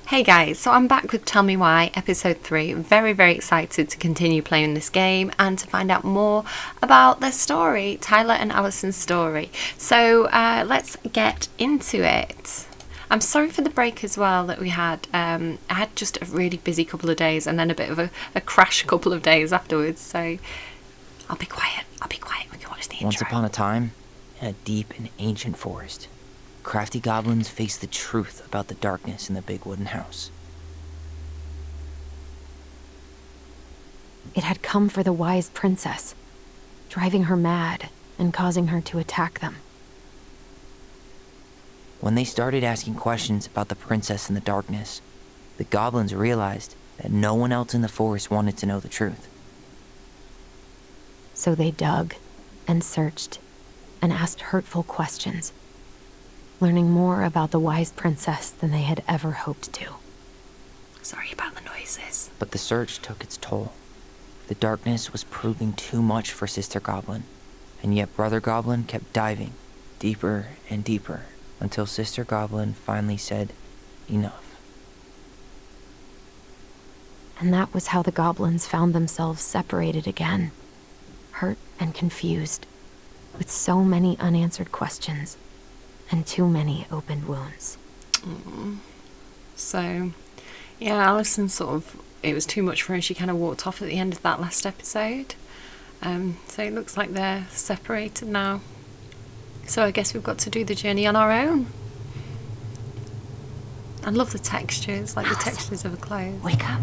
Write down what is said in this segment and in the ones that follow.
Hey guys, so I'm back with Tell Me Why, episode 3. Very, very excited to continue playing this game and to find out more about their story, Tyler and Alison's story. So let's get into it. I'm sorry for the break as well that we had. I had just a really busy couple of days and then a bit of a crash couple of days afterwards. So I'll be quiet. We can watch the intro. Once upon a time, in a deep and ancient forest, crafty goblins faced the truth about the darkness in the big wooden house. It had come for the wise princess, driving her mad and causing her to attack them. When they started asking questions about the princess in the darkness, the goblins realized that no one else in the forest wanted to know the truth. So they dug and searched and asked hurtful questions, learning more about the wise princess than they had ever hoped to. Sorry about the noises. But the search took its toll. The darkness was proving too much for Sister Goblin, and yet Brother Goblin kept diving deeper and deeper until Sister Goblin finally said, enough. And that was how the goblins found themselves separated again, hurt and confused, with so many unanswered questions and too many open wounds. So, yeah, Alison it was too much for her. She kind of walked off at the end of that last episode. So it looks like they're separated now. So I guess we've got to do the journey on our own. I love the textures, like Alison, the textures of the clothes. Wake up.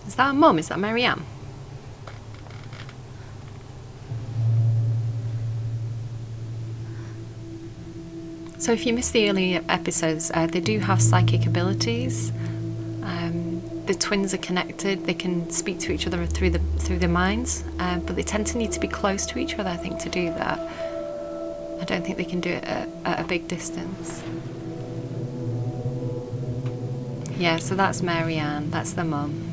Is that Mum? Is that Marianne? So if you missed the earlier episodes, they do have psychic abilities. The twins are connected. They can speak to each other through their minds, but they tend to need to be close to each other, I think, to do that. I don't think they can do it at a big distance. Yeah, so that's Marianne. That's the mum.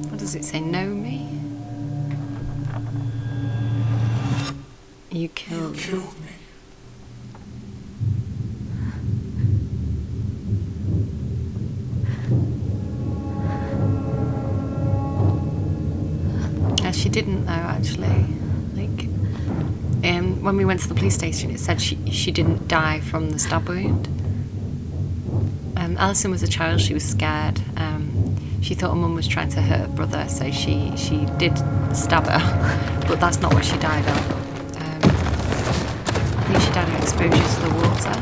What does it say? Know me? You killed me. She didn't though, actually. Like, when we went to the police station, it said she didn't die from the stab wound. Alison was a child. She was scared. She thought her mum was trying to hurt her brother, so she did stab her, but that's not what she died of. I think she died of exposure to the water.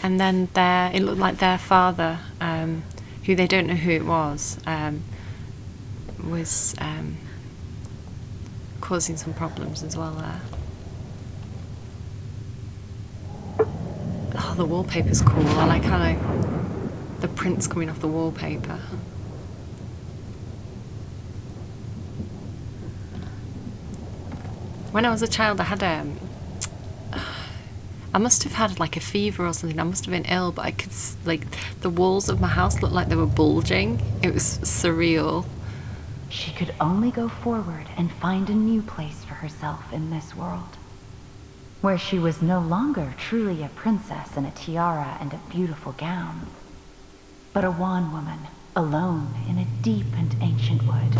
And then it looked like their father, who they don't know who it was causing some problems as well there. Oh, the wallpaper's cool. I like how the print's coming off the wallpaper. When I was a child, I must have had like a fever or something. I must have been ill, but I could, the walls of my house looked like they were bulging. It was surreal. She could only go forward and find a new place for herself in this world, where she was no longer truly a princess in a tiara and a beautiful gown, but a wan woman, alone in a deep and ancient wood.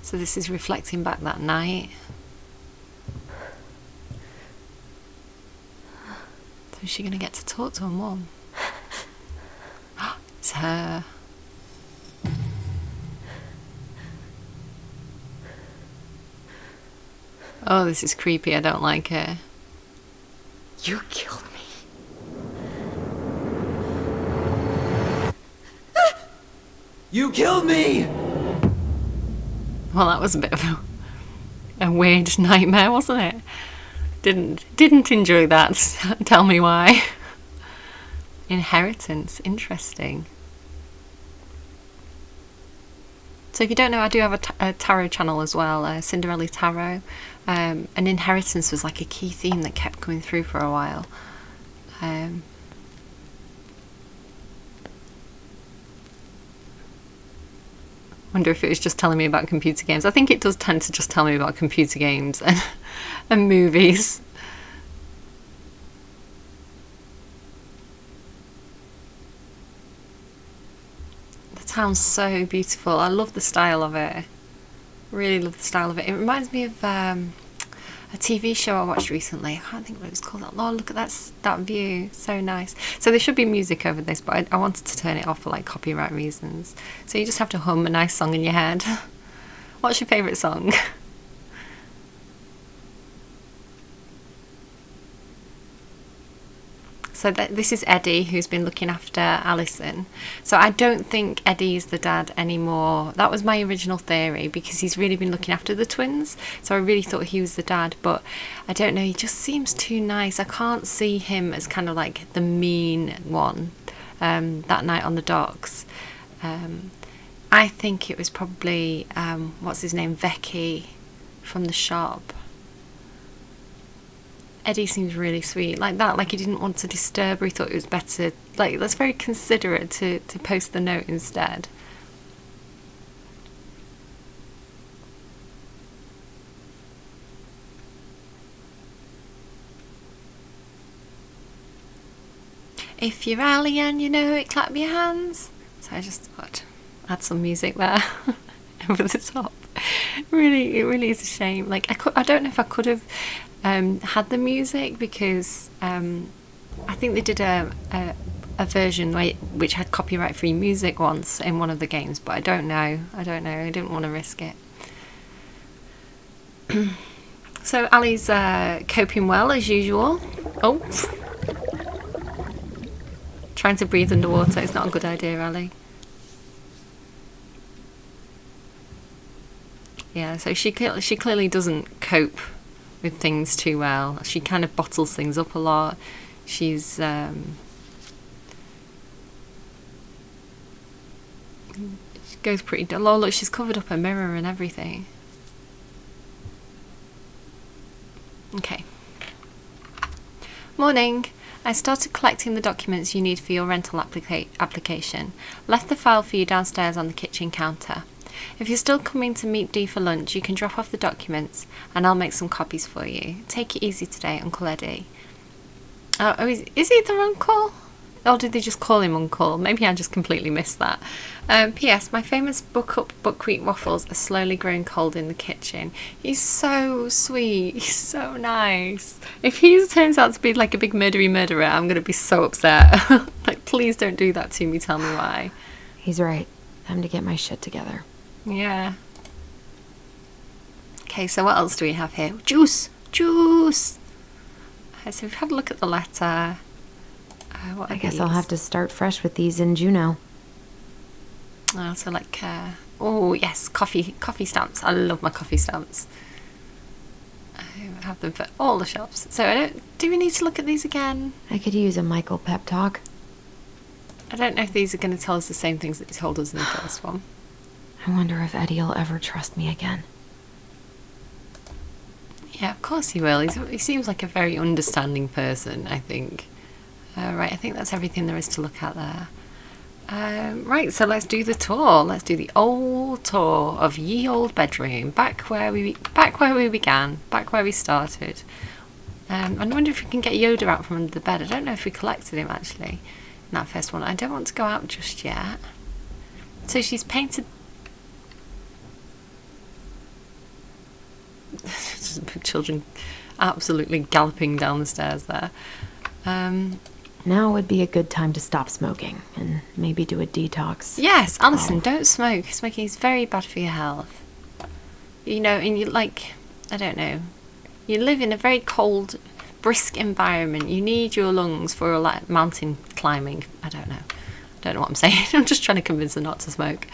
So this is reflecting back that night. So is she going to get to talk to her mum? It's her. Oh, this is creepy. I don't like it. You killed me. You killed me! Well, that was a bit of a weird nightmare, wasn't it? Didn't enjoy that. Tell me why. Inheritance, interesting. So if you don't know, I do have a tarot channel as well, Cinderella Tarot. And inheritance was like a key theme that kept coming through for a while. Wonder if it was just telling me about computer games. I think it does tend to just tell me about computer games and movies. The town's so beautiful. I love the style of it. Really love the style of it. It reminds me of a TV show I watched recently. I can't think what it was called. Oh, look at that view. So nice. So there should be music over this, but I wanted to turn it off for like copyright reasons. So you just have to hum a nice song in your head. What's your favourite song? So this is Eddie, who's been looking after Alison. So I don't think Eddie is the dad anymore. That was my original theory, because he's really been looking after the twins. So I really thought he was the dad, but I don't know. He just seems too nice. I can't see him as kind of like the mean one that night on the docks. I think it was probably, what's his name, Becky from the shop. Eddie seems really sweet, like that, like he didn't want to disturb her. He thought it was better, like that's very considerate to post the note instead. If you're Ali and you know it, clap your hands. So I just thought add some music there over the top. It really is a shame. Like I don't know if I could have had the music, because I think they did a version which had copyright free music once in one of the games, but I don't know. I didn't want to risk it. So Ali's coping well as usual. Oh, trying to breathe underwater is not a good idea, Ali. Yeah, so she clearly doesn't cope with things too well. She kind of bottles things up a lot. She's she goes pretty dull. Oh look, she's covered up her mirror and everything. Okay. Morning. I started collecting the documents you need for your rental application. Left the file for you downstairs on the kitchen counter. If you're still coming to meet Dee for lunch, you can drop off the documents and I'll make some copies for you. Take it easy today, Uncle Eddie. Oh, is he their uncle? Or did they just call him Uncle? Maybe I just completely missed that. P.S. My famous buckwheat waffles are slowly growing cold in the kitchen. He's so sweet. He's so nice. If he turns out to be like a big murderer, I'm going to be so upset. Like, please don't do that to me. Tell me why. He's right. Time to get my shit together. Yeah. Okay, so what else do we have here? Juice! So we've had a look at the letter. What I guess I'll have to start fresh with these in Juneau. Oh, so like, oh yes, coffee stamps. I love my coffee stamps. I have them for all the shops. So do we need to look at these again? I could use a Michael pep talk. I don't know if these are going to tell us the same things that he told us in the first one. I wonder if Eddie'll ever trust me again. Yeah, of course he will. He seems like a very understanding person, I think. Right, I think that's everything there is to look at there. Right, so let's do the tour. Let's do the old tour of ye old bedroom, back where we began, back where we started. I wonder if we can get Yoda out from under the bed. I don't know if we collected him actually in that first one. I don't want to go out just yet. So she's painted. Children absolutely galloping down the stairs there. Now would be a good time to stop smoking and maybe do a detox. Yes, Alison, don't smoke. Smoking is very bad for your health. You know, and you I don't know. You live in a very cold, brisk environment. You need your lungs for a mountain climbing. I don't know what I'm saying. I'm just trying to convince her not to smoke.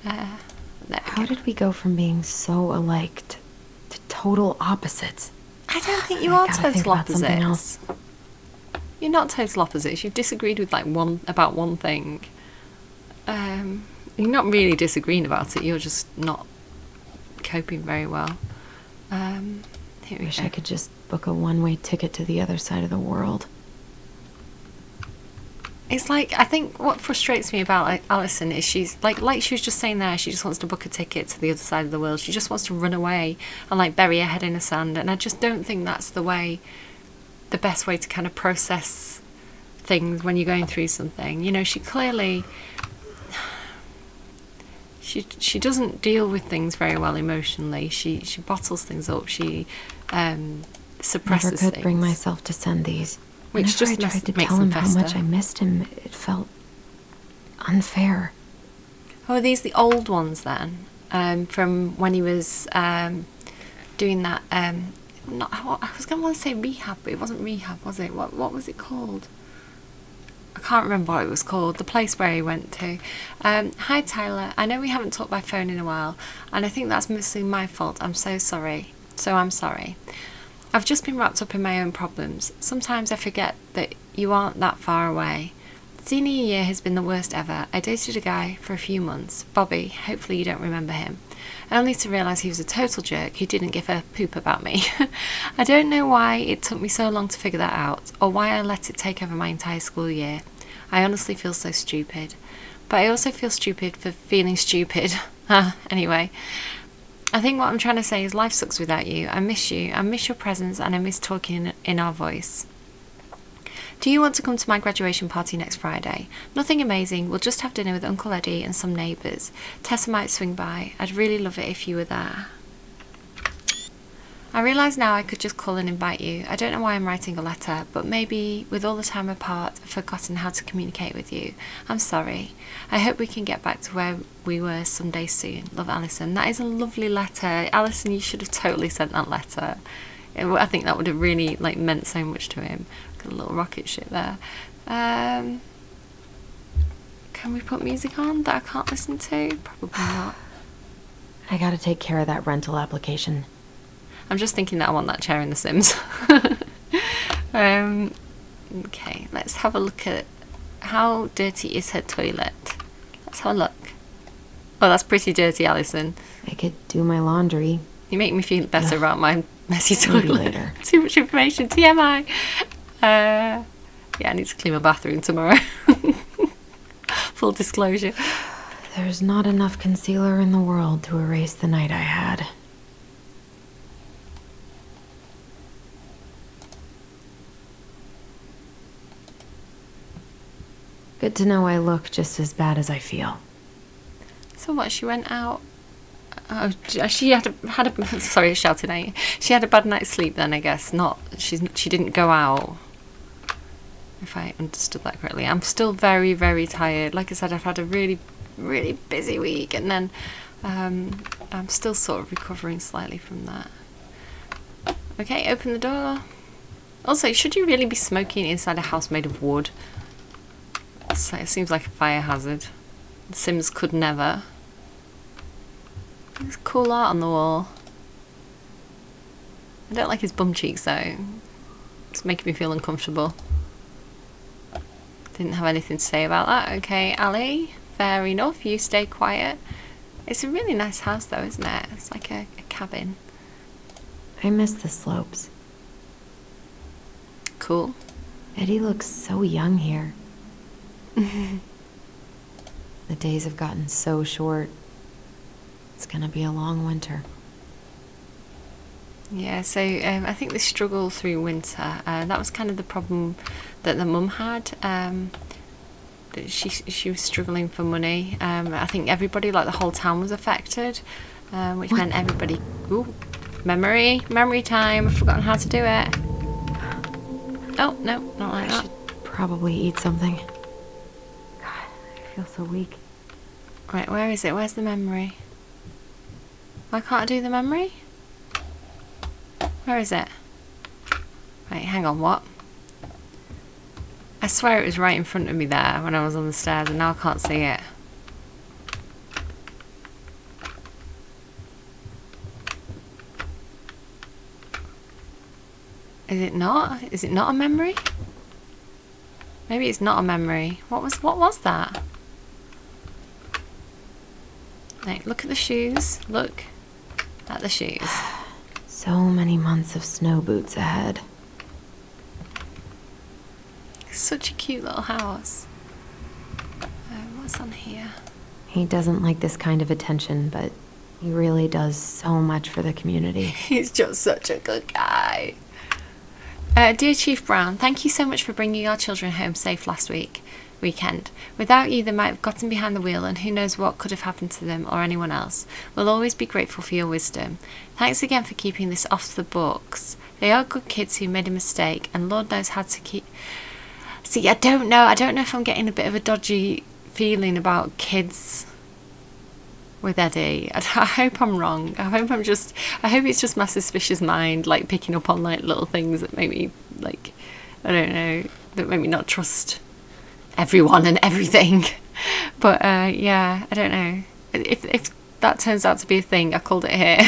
How did we go from being so alike to total opposites? I don't think you are total opposites. You're not total opposites. You've disagreed with about one thing. You're not really disagreeing about it, you're just not coping very well. Here we Wish go. I could just book a one-way ticket to the other side of the world. It's like, I think what frustrates me about like, Alison is she's like she was just saying there, she just wants to book a ticket to the other side of the world. She just wants to run away and like bury her head in the sand, and I just don't think that's the best way to kind of process things when you're going through something. You know, she clearly she doesn't deal with things very well emotionally. She bottles things up. She suppresses Never could things. bring myself to send these. Which Whenever just I tried to makes tell them him how much fester. I missed him, it felt unfair. Oh, are these the old ones then? From when he was doing that. Not, I was going to want to say rehab, but it wasn't rehab, was it? What was it called? I can't remember what it was called. The place where he went to. Hi Tyler. I know we haven't talked by phone in a while, and I think that's mostly my fault. I'm so sorry. I'm sorry. I've just been wrapped up in my own problems. Sometimes I forget that you aren't that far away. Senior year has been the worst ever. I dated a guy for a few months, Bobby. Hopefully you don't remember him. Only to realise he was a total jerk who didn't give a poop about me. I don't know why it took me so long to figure that out, or why I let it take over my entire school year. I honestly feel so stupid. But I also feel stupid for feeling stupid. Anyway, I think what I'm trying to say is life sucks without you. I miss you. I miss your presence, and I miss talking in our voice. Do you want to come to my graduation party next Friday? Nothing amazing. We'll just have dinner with Uncle Eddie and some neighbours. Tessa might swing by. I'd really love it if you were there. I realise now I could just call and invite you. I don't know why I'm writing a letter, but maybe with all the time apart, I've forgotten how to communicate with you. I'm sorry. I hope we can get back to where we were someday soon. Love, Alison. That is a lovely letter. Alison, you should have totally sent that letter. I think that would have really meant so much to him. Got a little rocket ship there. Can we put music on that I can't listen to? Probably not. I gotta take care of that rental application. I'm just thinking that I want that chair in The Sims. Okay, let's have a look at how dirty is her toilet. Let's have a look. Oh, that's pretty dirty, Alison. I could do my laundry. You make me feel better about my messy Maybe toilet. later. Too much information. TMI. Yeah, I need to clean my bathroom tomorrow. Full disclosure. There's not enough concealer in the world to erase the night I had. Good to know I look just as bad as I feel. So what? She went out. Oh, she had a sorry, shouting at you. She had a bad night's sleep then, I guess. She didn't go out. If I understood that correctly. I'm still very, very tired. Like I said, I've had a really, really busy week, and then I'm still sort of recovering slightly from that. Okay, open the door. Also, should you really be smoking inside a house made of wood? It seems like a fire hazard. The Sims could never. There's cool art on the wall. I don't like his bum cheeks though. It's making me feel uncomfortable. Didn't have anything to say about that. Okay, Ali, fair enough. You stay quiet. It's a really nice house though, isn't it? It's like a cabin. I miss the slopes. Cool. Eddie looks so young here. The days have gotten so short. It's gonna be a long winter. Yeah, so I think they struggle through winter. That was kind of the problem that the mum had. That she was struggling for money. I think everybody, like the whole town, was affected, which meant everybody. Ooh, memory time. I've forgotten how to do it. Oh no, not like I that. should probably eat something. God, I feel so weak. Right, where is it? Where's the memory? Why can't I do the memory? Where is it? Right, hang on, what? I swear it was right in front of me there when I was on the stairs, and now I can't see it. Is it not? Is it not a memory? Maybe it's not a memory. What was that? Like, look at the shoes. Look at the shoes. So many months of snow boots ahead. Such a cute little house. What's on here? He doesn't like this kind of attention, but he really does so much for the community. He's just such a good guy. Dear Chief Brown, thank you so much for bringing our children home safe last weekend. Without you, they might have gotten behind the wheel, and who knows what could have happened to them or anyone else. We'll always be grateful for your wisdom. Thanks again for keeping this off the books. They are good kids who made a mistake, and Lord knows how to keep... See, I don't know if I'm getting a bit of a dodgy feeling about kids with Eddie. I hope I'm wrong. I hope it's just my suspicious mind, like, picking up on, like, little things that make me, like, I don't know, that make me not trust everyone and everything. But yeah, I don't know. If that turns out to be a thing, I called it here.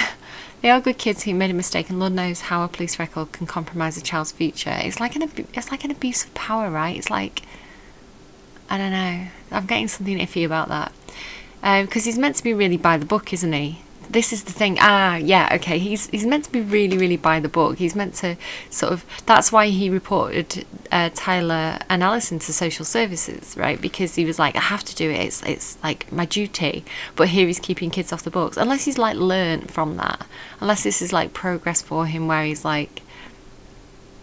They are good kids who made a mistake, and Lord knows how a police record can compromise a child's future. It's like an abuse of power, right? It's like, I don't know. I'm getting something iffy about that. Because he's meant to be really by the book, isn't he? This is the thing. Yeah, okay. He's meant to be really, really by the book. He's meant to sort of... That's why he reported Tyler and Alison to social services, right? Because he was like, I have to do it. It's like my duty. But here he's keeping kids off the books. Unless he's like learned from that. Unless this is like progress for him, where he's like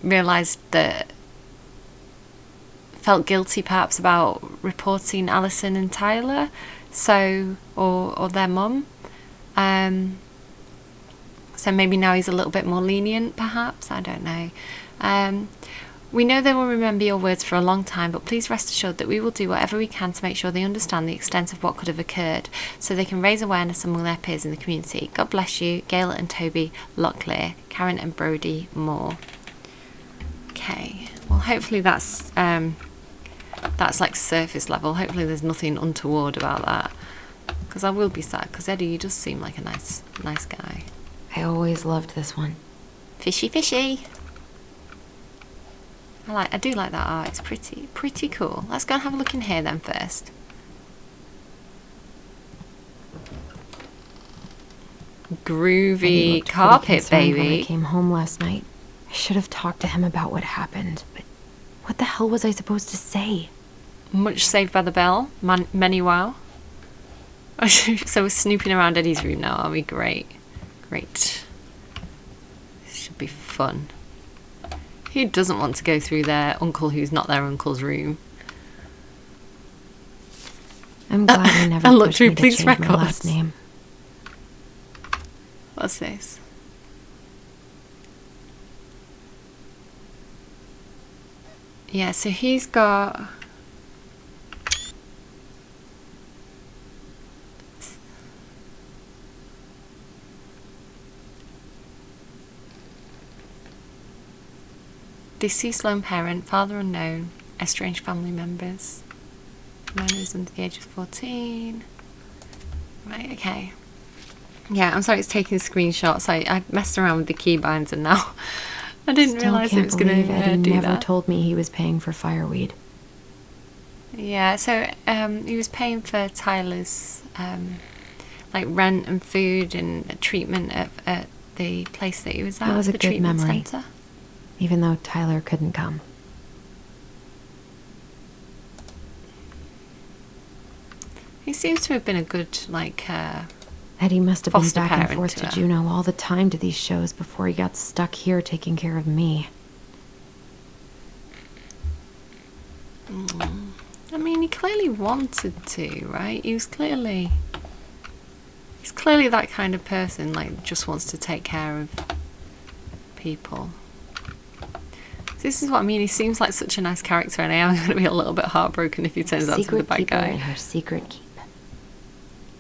realised that... Felt guilty perhaps about reporting Alison and Tyler. So, or their mum. So maybe now he's a little bit more lenient, perhaps. I don't know. We know they will remember your words for a long time, but please rest assured that we will do whatever we can to make sure they understand the extent of what could have occurred, so they can raise awareness among their peers in the community. God bless you, Gail and Toby Locklear, Karen and Brody Moore. Okay. Well, hopefully that's like surface level. Hopefully there's nothing untoward about that. Because I will be sad, because Eddie, you just seem like a nice guy. I always loved this one. Fishy, fishy. I do like that art. It's pretty cool. Let's go and have a look in here then first. Groovy carpet, baby. When I came home last night, I should have talked to him about what happened, but what the hell was I supposed to say? Much Saved by the Bell, many wow. So we're snooping around Eddie's room now, are we? Great. This should be fun. Who doesn't want to go through their uncle who's not their uncle's room? I'm glad I never and look pushed through me to police change records. my last name. What's this? Yeah, so he's got... Deceased lone parent, father unknown, estranged family members. Minors under the age of 14. Right, okay. Yeah, I'm sorry it's taking screenshots. I messed around with the keybinds and now I didn't realise it was going to do Eddie never that. told me he was paying for fireweed. Yeah, so he was paying for Tyler's like rent and food and treatment at the place that he was at. That was a the good treatment memory. centre. Even though Tyler couldn't come. He seems to have been a good, like, Eddie must have been foster back and parent forth to to her. Juneau all the time to these shows before he got stuck here taking care of me. I mean, he clearly wanted to, right? He's clearly that kind of person, like, just wants to take care of people. This is what I mean. He seems like such a nice character, and I am going to be a little bit heartbroken if he turns out to be the bad guy. In her secret keep.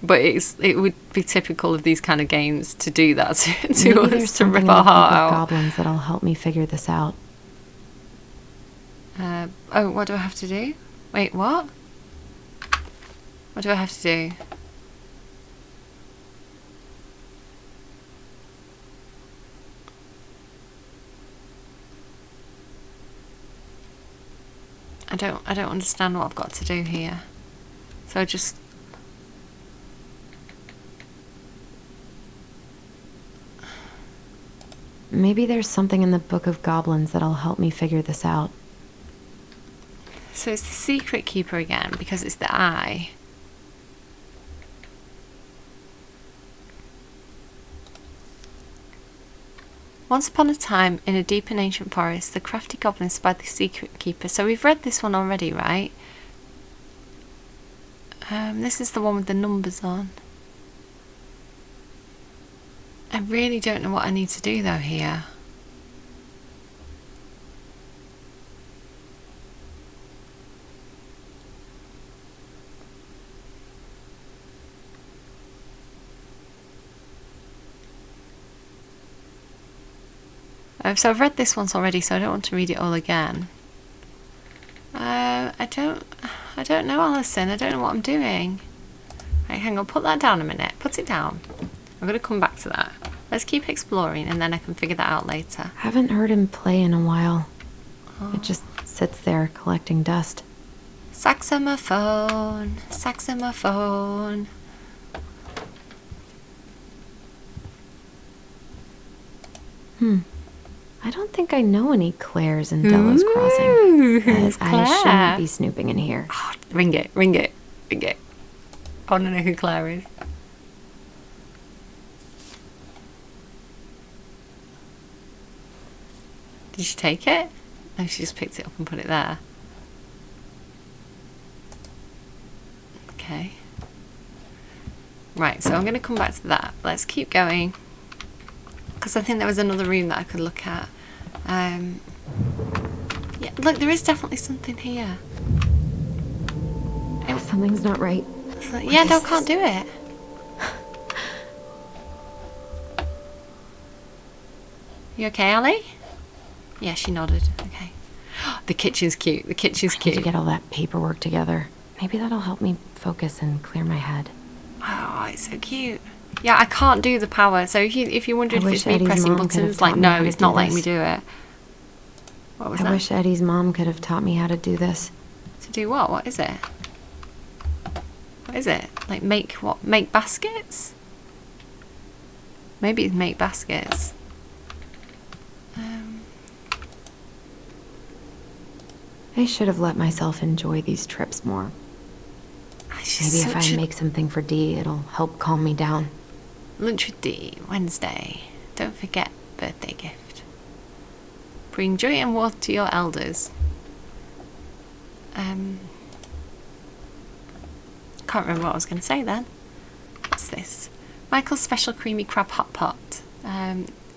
But it would be typical of these kind of games to do that to Maybe us, there's to something rip in our the heart Book of out. Goblins that'll help me figure this out. Oh, what do I have to do? Wait, what? What do I have to do? I don't understand what I've got to do here. So I just... Maybe there's something in the Book of Goblins that'll help me figure this out. So it's the secret keeper again, because it's the eye. Once upon a time, in a deep and ancient forest, the crafty goblin spied the secret keeper. So we've read this one already, right? This is the one with the numbers on. I really don't know what I need to do though here. So I've read this once already, so I don't want to read it all again. I don't know, Alison. I don't know what I'm doing. Right, hang on, put that down a minute. Put it down. I'm going to come back to that. Let's keep exploring and then I can figure that out later. Haven't heard him play in a while. It just sits there collecting dust. Saxophone, saxophone. I don't think I know any Claires in Delos Crossing. But I shouldn't be snooping in here. Oh, ring it, ring it, ring it. I want to know who Claire is. Did she take it? No, she just picked it up and put it there. Okay. Right, so I'm going to come back to that. Let's keep going. Because I think there was another room that I could look at. Yeah, look, there is definitely something here. Something's not right. So, yeah, no, can't do it. You okay, Ali? Yeah, she nodded. Okay. The kitchen's cute. The kitchen's I need to cute. get all that paperwork together. Maybe that'll help me focus and clear my head. Oh, it's so cute. Yeah, I can't do the power. So if you wondered if wish it's me Eddie's pressing mom could have buttons, like taught me no, how to it's do not letting me this. do it. What was I that? wish Eddie's mom could have taught me how to do this. To do what? What is it? What is it? Like make what? Make baskets? Maybe it's make baskets. I should have let myself enjoy these trips more. Maybe if I make something for Dee, it'll help calm me down. Lunch with Dee, Wednesday. Don't forget birthday gift. Bring joy and warmth to your elders. Can't remember what I was going to say then. What's this? Michael's special creamy crab hot pot.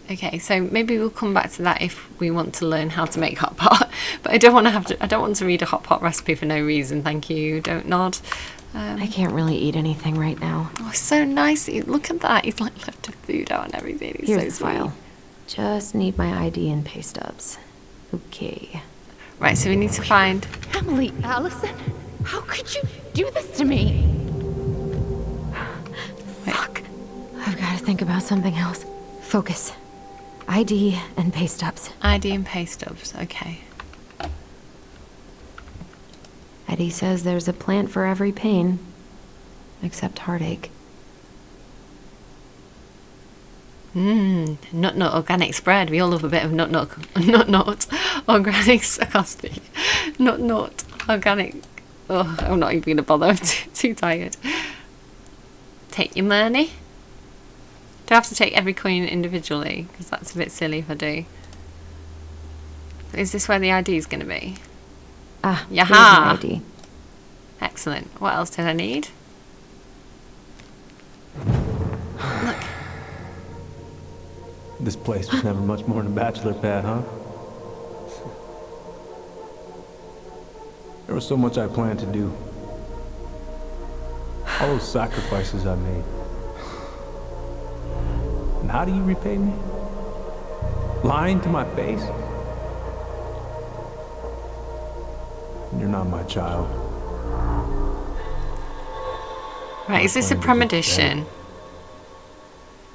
Okay, so maybe we'll come back to that if we want to learn how to make hot pot. But I don't want to I don't want to read a hot pot recipe for no reason. Thank you. Don't nod. I can't really eat anything right now. Oh, so nice. Look at that. He's like left the food out and everything. He's Here's so the sweet. file. Just need my ID and pay stubs. Okay. Right, so we need to find. Emily, Allison, how could you do this to me? Fuck. I've got to think about something else. Focus. ID and pay stubs. ID and pay stubs. Okay. Eddie says there's a plant for every pain, except heartache. Nut organic spread. We all love a bit of nut organic. I can't speak. Nut organic. Oh, I'm not even gonna bother. I'm too tired. Take your money. Do I have to take every coin individually? Because that's a bit silly if I do. Is this where the ID is going to be? Ah, Yaha! here's my ID. Excellent. What else did I need? Look. This place was never much more than a bachelor pad, huh? There was so much I planned to do. All those sacrifices I made. And how do you repay me? Lying to my face? You're not my child. Right, is this a premonition?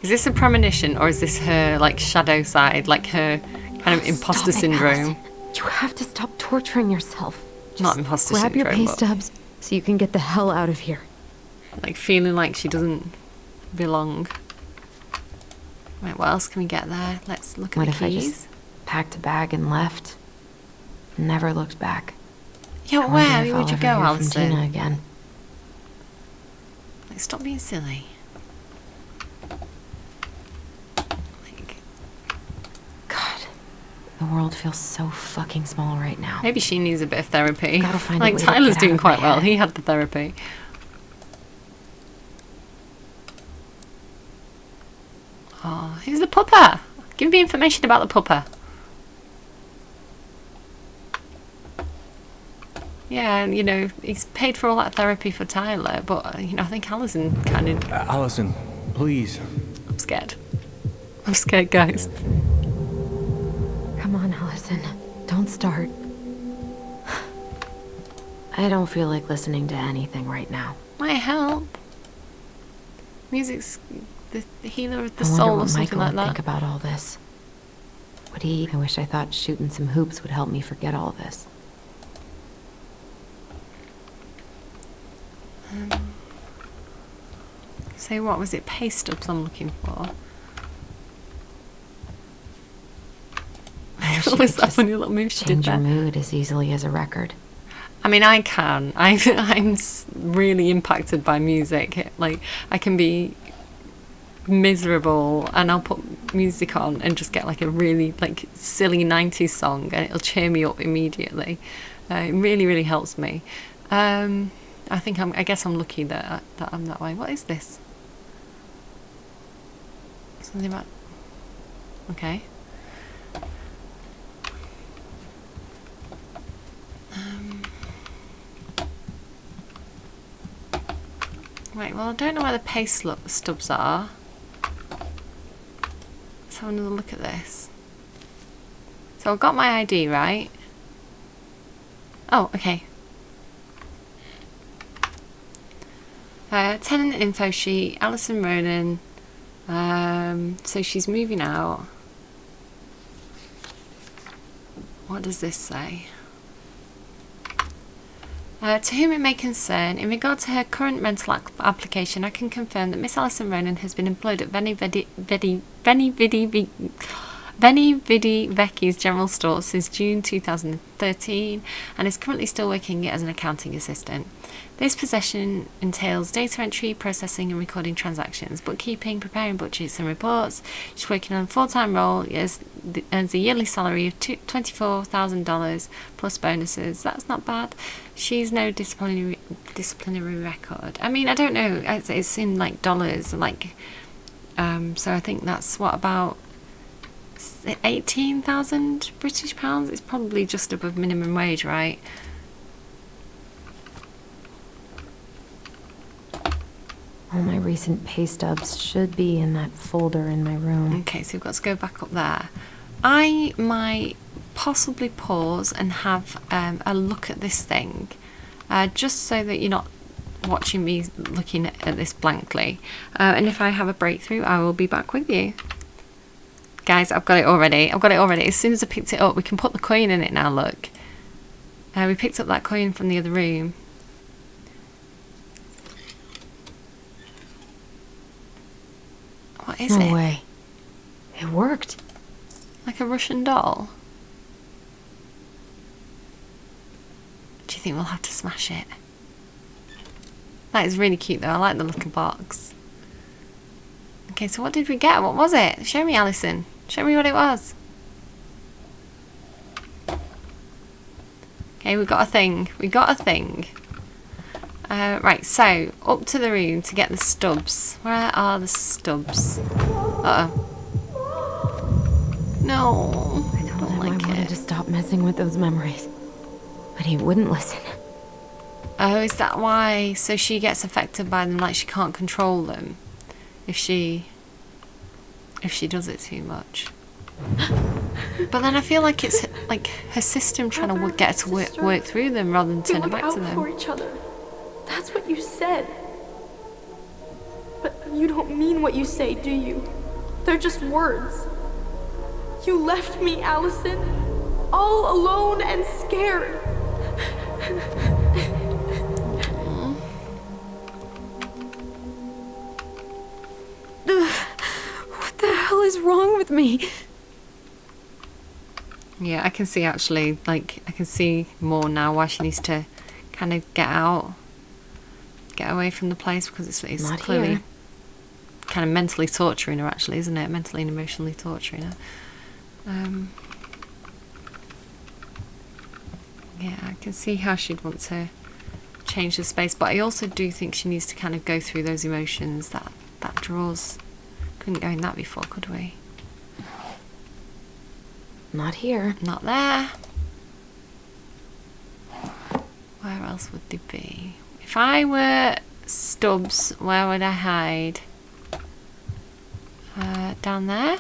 Is this a premonition or is this her like shadow side, like her kind of imposter Stop it, syndrome? Allison. You have to stop torturing yourself. Not imposter Grab syndrome. your pay but stubs so you can get the hell out of here. like feeling like she doesn't belong. Right, what else can we get there? Let's look at What the if I keys. just packed a bag and left? And never looked back. Yeah, I wonder where if would I'll you ever go, hear from Tina Alison? again. Like, stop being silly. Like, God, the world feels so fucking small right now. maybe she needs a bit of therapy. Gotta find a Like, way to Tyler's get out doing of my quite well. head. He had the therapy. Oh, who's the pupper? Give me information about the pupper. Yeah, and, you know, he's paid for all that therapy for Tyler, but, you know, I think Alison kind of... Allison, please. I'm scared. I'm scared, guys. Come on, Allison. Don't start. I don't feel like listening to anything right now. Might help. Music's the healer of the I wonder soul or what something Michael like would that. think about all this. Would he? I wish I thought shooting some hoops would help me forget all this. So what was it? Pay stubs I'm looking for. I wish you What was could that just funny little move she did change your there? mood as easily as a record. I mean, I can. I'm really impacted by music. Like, I can be miserable and I'll put music on and just get like a really like silly 90s song and it'll cheer me up immediately. It really, really helps me. I guess I'm lucky that I'm that way. What is this? Something about... Okay. Right, well, I don't know where the pay stubs are. Let's have another look at this. So I've got my ID, right? Oh, okay. Tenant info sheet, Alison Ronan. So she's moving out. What does this say? To whom it may concern, in regard to her current rental application, I can confirm that Miss Alison Ronan has been employed at Veni Vidi Vecchi's General Store since June 2013 and is currently still working as an accounting assistant. This position entails data entry, processing and recording transactions, bookkeeping, preparing budgets and reports. She's working on a full-time role, earns a yearly salary of $24,000 plus bonuses. That's not bad. She's no disciplinary record. I mean, I don't know. It's in like dollars, like, so I think that's what, about 18,000 British pounds. It's probably just above minimum wage, right? All my recent pay stubs should be in that folder in my room. Okay, so we've got to go back up there. I might possibly pause and have a look at this thing, just so that you're not watching me looking at this blankly. And if I have a breakthrough, I will be back with you. Guys, I've got it already. As soon as I picked it up, we can put the coin in it now, look. We picked up that coin from the other room. What is it? No way. It worked. Like a Russian doll? Do you think we'll have to smash it? That is really cute though. I like the little box. Okay, so what did we get? What was it? Show me, Alison. Show me what it was. Okay, we got a thing. Right, so up to the room to get the stubs. Where are the stubs? Uh-oh. No, I told him I wanted to stop messing with those memories, but he wouldn't listen. Oh, is that why? So she gets affected by them, like she can't control them if she does it too much. But then I feel like it's like her system trying to get her to work through them rather than turn her back to them. For each other. That's what you said. But you don't mean what you say, do you? They're just words. You left me, Allison, all alone and scared. What the hell is wrong with me? Yeah, I can see actually, like, I can see more now why she needs to kind of get away from the place, because it's Not clearly here. kind of mentally torturing her, actually, isn't it? Mentally and emotionally torturing her. Yeah, I can see how she'd want to change the space, but I also do think she needs to kind of go through those emotions that draws. Couldn't go in that before, could we? Not here. Not there. Where else would they be? If I were Stubbs, where would I hide? Down there?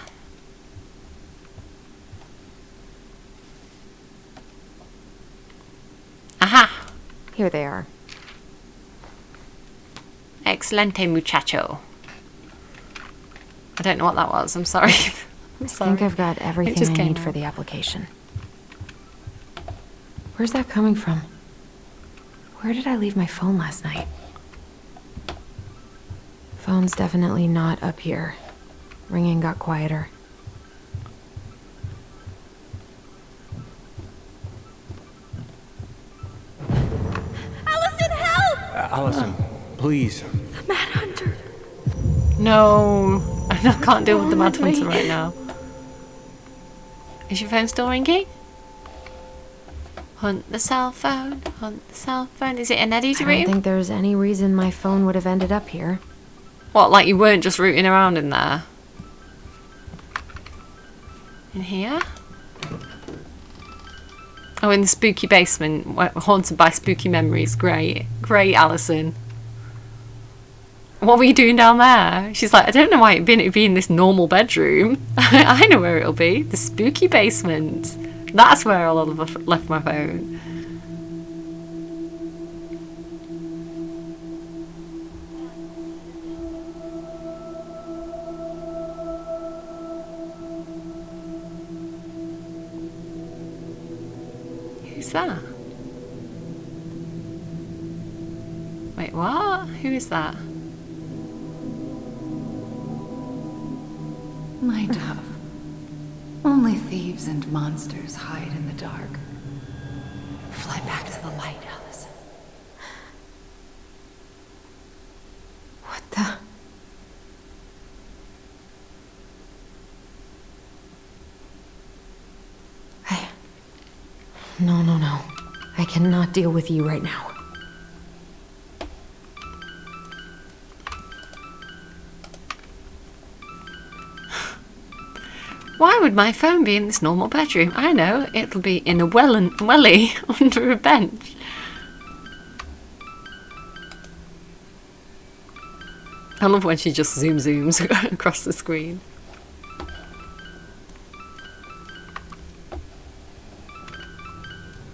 Aha! Here they are. Excelente, muchacho. I don't know what that was. I'm sorry. I'm I sorry. think I've got It everything just I came need for out. the application. Where's that coming from? Where did I leave my phone last night? Phone's definitely not up here. Ringing got quieter. Allison, help! Allison, please. The Mad Hunter. No, I can't deal with the Mad Wrong with Hunter me. right now. Is your phone still ringing? Hunt the cell phone, hunt the cell phone. Is it in Eddie's I don't room? think there's any reason my phone would have ended up here. What, like you weren't just rooting around in there? In here? Oh, in the spooky basement, haunted by spooky memories. Great. Great, Alison. What were you doing down there? She's like, I don't know why it'd be in this normal bedroom. I know where it'll be. The spooky basement. That's where I'll have left my phone. Who's that? Wait, what? Who is that? My dove. Only thieves and monsters hide in the dark. Fly back to the light, Allison. What the? No. I cannot deal with you right now. Why would my phone be in this normal bedroom? I know, it'll be in a welly under a bench. I love when she just zooms across the screen.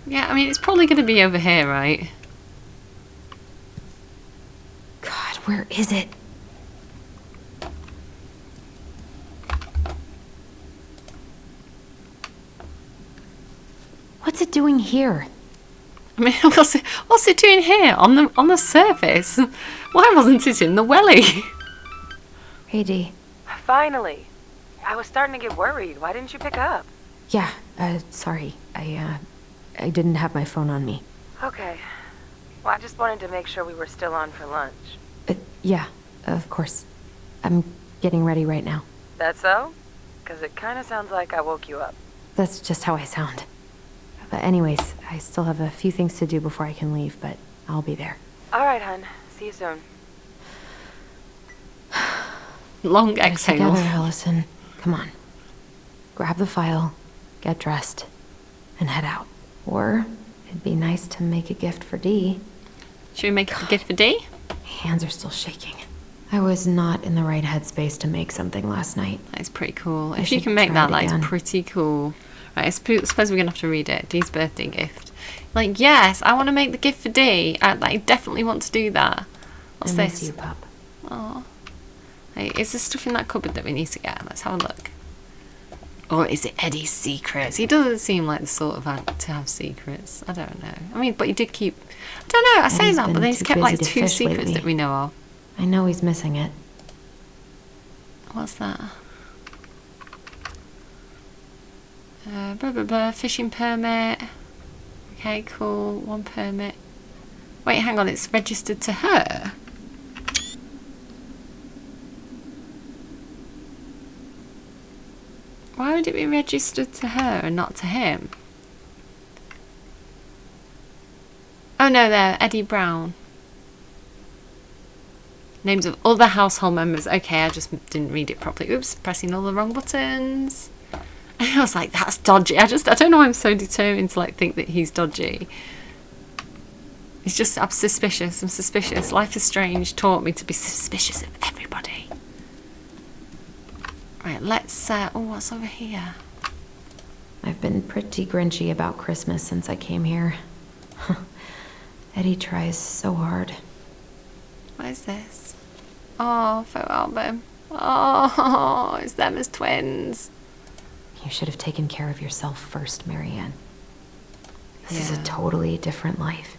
Yeah, I mean, it's probably going to be over here, right? God, where is it? What's it doing here? I mean, what's it doing here on the surface? Why wasn't it in the welly? Hey, Dee. Finally. I was starting to get worried. Why didn't you pick up? Yeah, sorry. I didn't have my phone on me. Okay. Well, I just wanted to make sure we were still on for lunch. Yeah, of course. I'm getting ready right now. That so? Because it kind of sounds like I woke you up. That's just how I sound. But anyways, I still have a few things to do before I can leave, but I'll be there. All right, hun. See you soon. Long Get exhale. together, Allison. Come on. Grab the file, get dressed, and head out. Or it'd be nice to make a gift for Dee. Should we make a gift for Dee? Hands are still shaking. I was not in the right headspace to make something last night. That's pretty cool. I If you should can make try that, it that is again. pretty cool. Right, I suppose we're going to have to read it. Dee's birthday gift. Like, yes, I want to make the gift for Dee. I definitely want to do that. What's I this? miss you, pup. Oh. Hey, is there stuff in that cupboard that we need to get? Let's have a look. Or is it Eddie's secrets? He doesn't seem like the sort of aunt to have secrets. I don't know. I mean, but he did keep... I don't know, I say Eddie's that, but been then he's too kept like busy to 2 fish secrets lately. that we know of. I know he's missing it. What's that? Blah, blah, blah. Fishing permit. Okay, cool. 1 permit. Wait, hang on. It's registered to her. Why would it be registered to her and not to him? Oh no, there. Eddie Brown. Names of other household members. Okay, I just didn't read it properly. Oops, pressing all the wrong buttons. And I was like, that's dodgy. I don't know why I'm so determined to like think that he's dodgy. It's just, I'm suspicious. I'm suspicious. Life is Strange taught me to be suspicious of everybody. Right, let's, oh, what's over here? I've been pretty grinchy about Christmas since I came here. Eddie tries so hard. What is this? Oh, photo album. Oh, it's them as twins. You should have taken care of yourself first, Marianne. This is a Yeah. totally different life.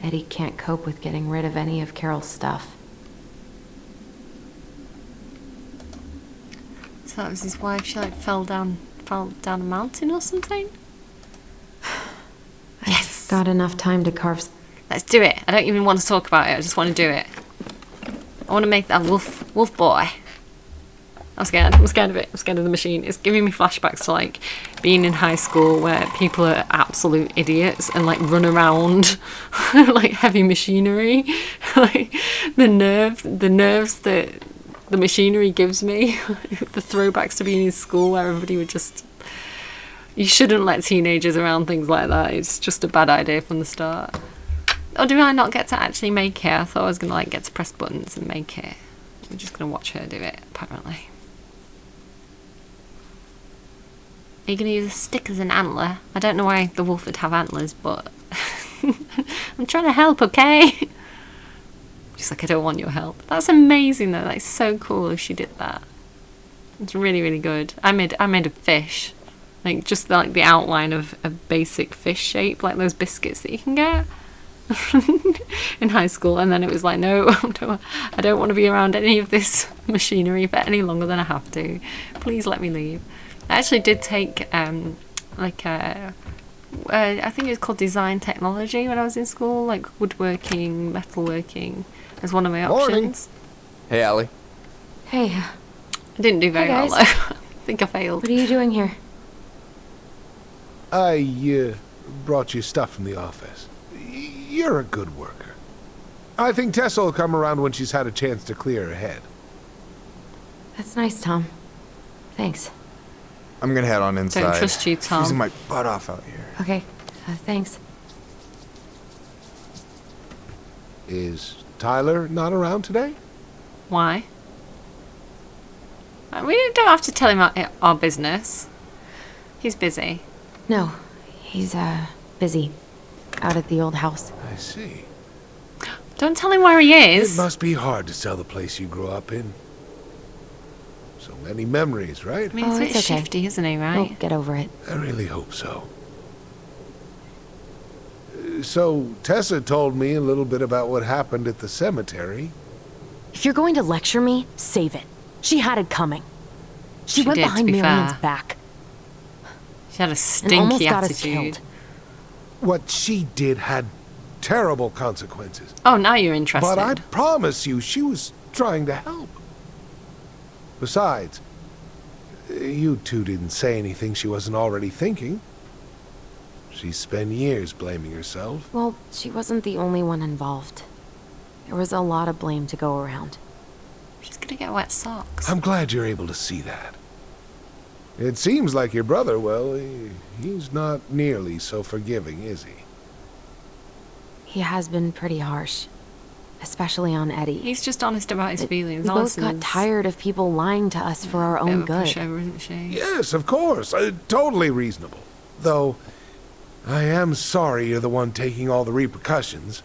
Eddie can't cope with getting rid of any of Carol's stuff. So that was his wife. She like fell down a mountain or something. Yes. Got enough time to carve. Let's do it. I don't even want to talk about it. I just want to do it. I want to make that wolf boy. I'm scared. I'm scared of it. I'm scared of the machine. It's giving me flashbacks to like being in high school where people are absolute idiots and like run around like heavy machinery. Like the nerves that the machinery gives me. The throwbacks to being in school where everybody would just. You shouldn't let teenagers around things like that. It's just a bad idea from the start. Or do I not get to actually make it? I thought I was gonna like get to press buttons and make it. I'm just gonna watch her do it, apparently. Are you gonna use a stick as an antler? I don't know why the wolf would have antlers, but I'm trying to help, okay? She's like, I don't want your help. That's amazing though. That's so cool if she did that. It's really, really good. I made a fish. Like just like the outline of a basic fish shape, like those biscuits that you can get in high school, and then it was like, no, I don't want to be around any of this machinery for any longer than I have to. Please let me leave. I actually did take I think it was called design technology when I was in school, like woodworking, metalworking as one of my options. Hey, Allie. Hey, I didn't do very well though. I think I failed. what are you doing here? I brought you stuff from the office. You're a good worker. I think Tessa will come around when she's had a chance to clear her head. That's nice, Tom. Thanks. I'm gonna head on inside. Don't trust you, Tom. Freezing my butt off out here. Okay, thanks. Is Tyler not around today? Why? We don't have to tell him our business. He's busy. No, he's, busy. Out at the old house. I see. Don't tell him where he It is. must be hard to sell the place you grew up in. So many memories, right? I mean, he's a bit it's okay. shifty, isn't he, We'll right? get over it. I really hope so. So, Tessa told me a little bit about what happened at the cemetery. If you're going to lecture me, save it. She had it coming. She went did, to behind be Marian's fair. back She had a and almost stinky got us attitude. killed. What she did had terrible consequences. Oh, now you're interested. But I promise you, she was trying to help. Besides, you two didn't say anything she wasn't already thinking. She spent years blaming herself. Well, she wasn't the only one involved. There was a lot of blame to go around. She's gonna get wet socks. I'm glad you're able to see that. It seems like your brother, well, he's not nearly so forgiving, is he? He has been pretty harsh. Especially on Eddie. He's just honest about his feelings. We both got Alison's tired of people lying to us for our a bit own of a good. pushover, isn't she? Yes, of course. Totally reasonable. Though, I am sorry you're the one taking all the repercussions.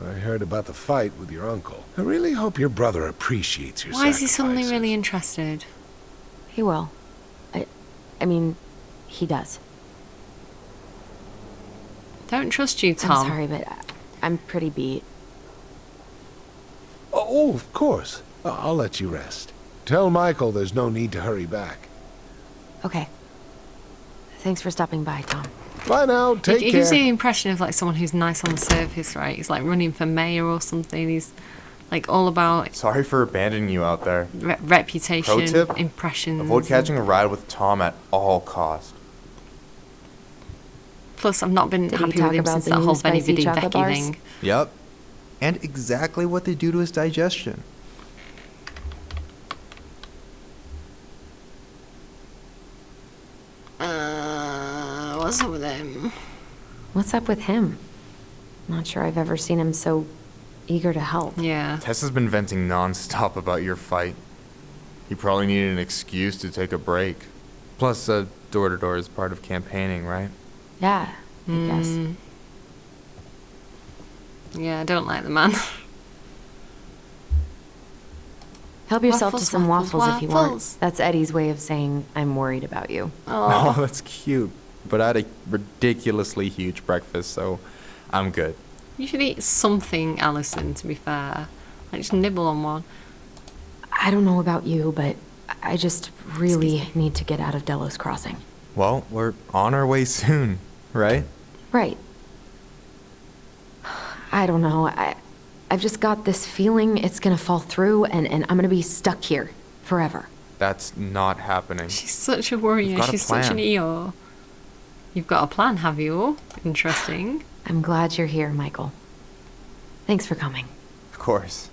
I heard about the fight with your uncle. I really hope your brother appreciates your Why is he sacrifices. suddenly really interested? He will. I mean, he does. Don't trust you, Tom. I'm sorry, but I'm pretty beat. Oh, of course. I'll let you rest. Tell Michael there's no need to hurry back. Okay. Thanks for stopping by, Tom. Bye now, take It care. gives you the impression of like someone who's nice on the surface, right? He's like running for mayor or something. He's like all about Sorry for abandoning you out there. reputation, Pro tip, impressions. avoid catching a ride with Tom at all costs. Plus, I've not been Did he happy talk with him about since the that new whole Benny spicy Biddy chocolate Becky bars? thing. Yep. And exactly what they do to his digestion. What's up with him? What's up with him? Not sure I've ever seen him so eager to help. Yeah. Tessa's been venting non-stop about your fight. He probably needed an excuse to take a break. Plus, door-to-door is part of campaigning, right? Yeah, I guess. Yeah, I don't like the man. Help yourself Waffles, to some waffles, if you want. waffles. That's Eddie's way of saying I'm worried about you. Oh, that's cute. But I had a ridiculously huge breakfast, so I'm good. You should eat something, Alison, to be fair. Like, just nibble on one. I don't know about you, but I just really need to get out of Delos Crossing. Well, we're on our way soon, right? Right. I don't know. I've just got this feeling it's gonna fall through and I'm gonna be stuck here forever. That's not happening. She's such a worrier. You've got a She's such an plan. Eeyore. You've got a plan, have you? Interesting. I'm glad you're here, Michael. Thanks for coming. Of course.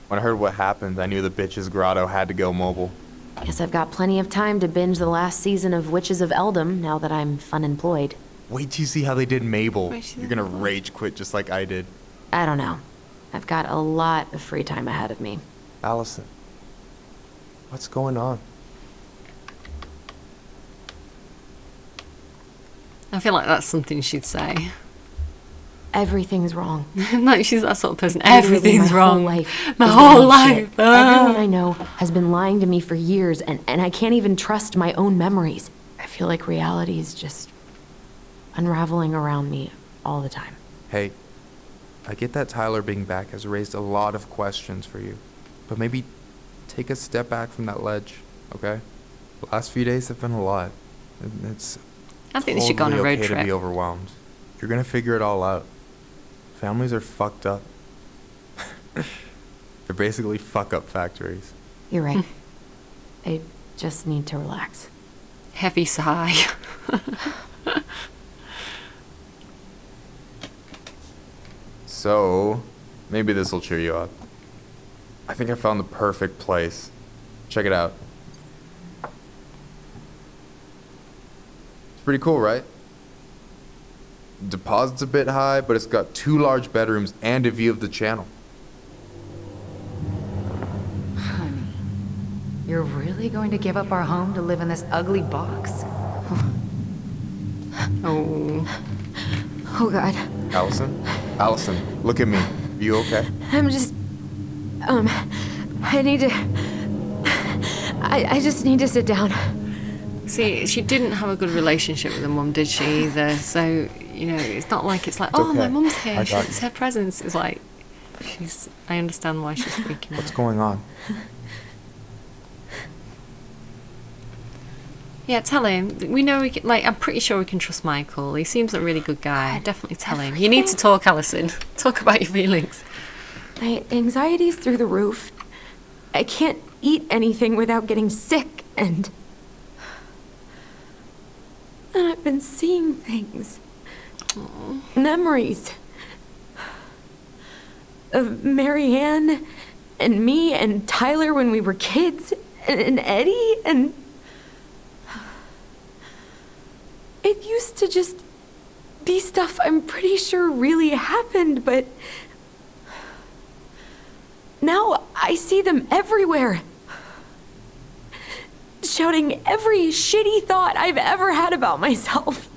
When I heard what happened, I knew the bitch's grotto had to go mobile. Guess I've got plenty of time to binge the last season of Witches of Eldom now that I'm fun-employed. Wait till you see how they did Mabel. Witches You're gonna rage quit just like I did. I don't know. I've got a lot of free time ahead of me. Allison, what's going on? I feel like that's something she'd say. Everything's wrong. Like, she's that sort of person. Literally, Everything's my wrong. Whole life My has whole been life. shit. Everyone I know has been lying to me for years, and I can't even trust my own memories. I feel like reality is just unraveling around me all the time. Hey, I get that Tyler being back has raised a lot of questions for you. But maybe take a step back from that ledge, okay? The last few days have been a lot. It's I think they should go on a totally road okay to trip. be overwhelmed. You're gonna figure it all out. Families are fucked up. They're basically fuck-up factories. You're right. I just need to relax. Heavy sigh. So, maybe this will cheer you up. I think I found the perfect place. Check it out. It's pretty cool, right? Deposit's a bit high, but it's got 2 large bedrooms and a view of the channel. Honey, you're really going to give up our home to live in this ugly box? Oh. Oh, God. Allison? Allison, look at me. Are you okay? I'm just... I need to... I just need to sit down. See, she didn't have a good relationship with her mum, did she, either? So, you know, it's not like it's like, It's oh, my okay. mum's I here. got It's you. her presence. It's like, I understand why she's freaking out. What's going on? Yeah, tell him. We know we can, like, I'm pretty sure we can trust Michael. He seems like a really good guy. Definitely tell him. You need to talk, Alison. Talk about your feelings. My anxiety's through the roof. I can't eat anything without getting sick, and I've been seeing things. Memories. Of Marianne, and me, and Tyler when we were kids, and Eddie, and... It used to just be stuff I'm pretty sure really happened, but... Now I see them everywhere. Shouting every shitty thought I've ever had about myself.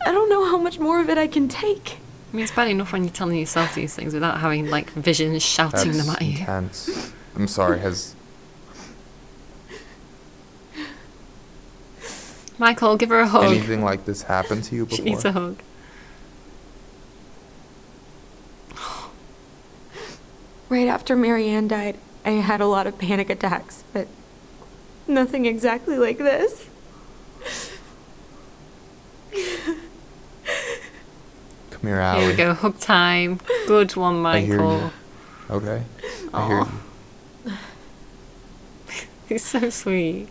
I don't know how much more of it I can take. I mean, it's bad enough when you're telling yourself these things without having, like, visions shouting That's them at you. intense. I'm sorry, has... Michael, give her a hug. anything like this happened to you before? She needs a hug. Right after Marianne died, I had a lot of panic attacks, but nothing exactly like this. Come here, Allie. Here we go, hug time. Good one, I hear you. Michael. Okay? I hear you. He's so sweet.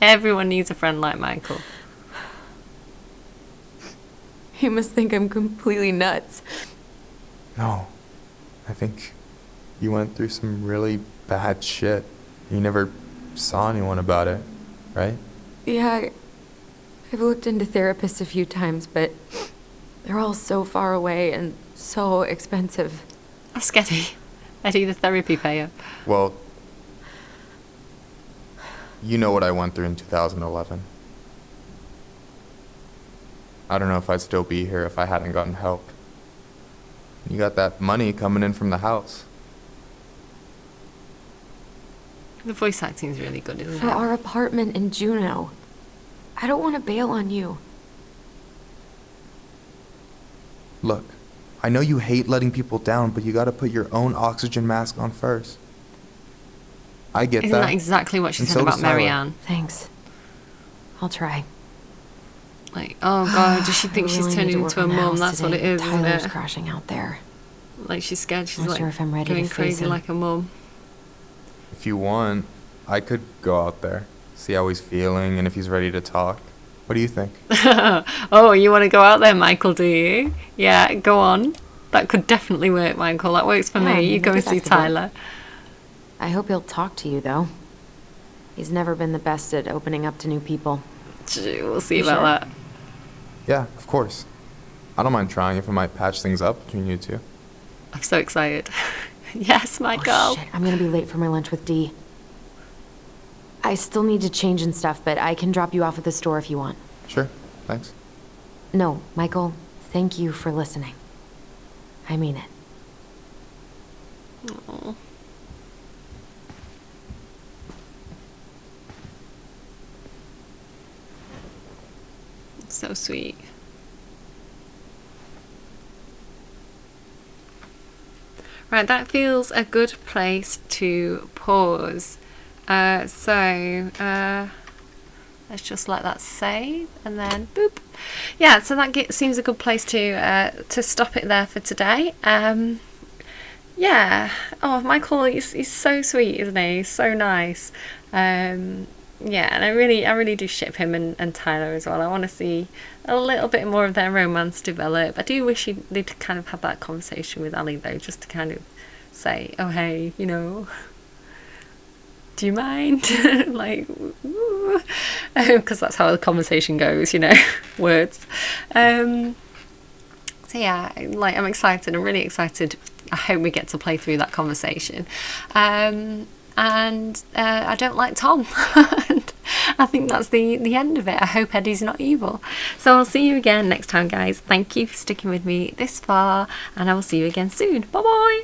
Everyone needs a friend like Michael. You must think I'm completely nuts. No. I think you went through some really bad shit. You never saw anyone about it, right? Yeah, I've looked into therapists a few times, but they're all so far away and so expensive. Ask Eddie. Eddie, the therapy payer. Well, you know what I went through in 2011. I don't know if I'd still be here if I hadn't gotten help. You got that money coming in from the house. The voice acting's really good, isn't For it? our apartment in Juneau. I don't want to bail on you. Look, I know you hate letting people down, but you gotta put your own oxygen mask on first. I get Isn't that exactly what she And said so about does Tyler. Marianne? Thanks. I'll try. Like, oh god, does she think I she's really turning need to into work a on the mum? house That's what it today. is, Tyler's isn't it? crashing out there. Like, she's scared. She's Not like sure if I'm ready to going face crazy him. like a mum. If you want, I could go out there, see how he's feeling, and if he's ready to talk. What do you think? Oh, you want to go out there, Michael, do you? Yeah, go on. That could definitely work, Michael. That works for Yeah, me. You go and maybe see that could work. Tyler. I hope he'll talk to you, though. He's never been the best at opening up to new people. We'll see You about sure? that. Yeah, of course. I don't mind trying if it might patch things up between you two. I'm so excited. Yes, Michael. Oh, shit. I'm gonna be late for my lunch with Dee. I still need to change and stuff, but I can drop you off at the store if you want. Sure, thanks. No, Michael, thank you for listening. I mean it. Aw. So sweet. Right, that feels a good place to pause. Let's just let that save and then boop. Yeah, so that seems a good place to stop it there for today. Yeah. Oh, Michael, he's so sweet, isn't he? He's so nice. Yeah, and I really do ship him and Tyler as well. I want to see a little bit more of their romance develop. I do wish they'd kind of have that conversation with Ali though, just to kind of say, oh hey, you know, do you mind? Like, because that's how the conversation goes, you know, words. So yeah, like I'm excited. I'm really excited. I hope we get to play through that conversation. And I don't like Tom. And I think that's the end of it. I hope Eddie's not evil. So I'll see you again next time, guys. Thank you for sticking with me this far, and I will see you again soon. Bye bye.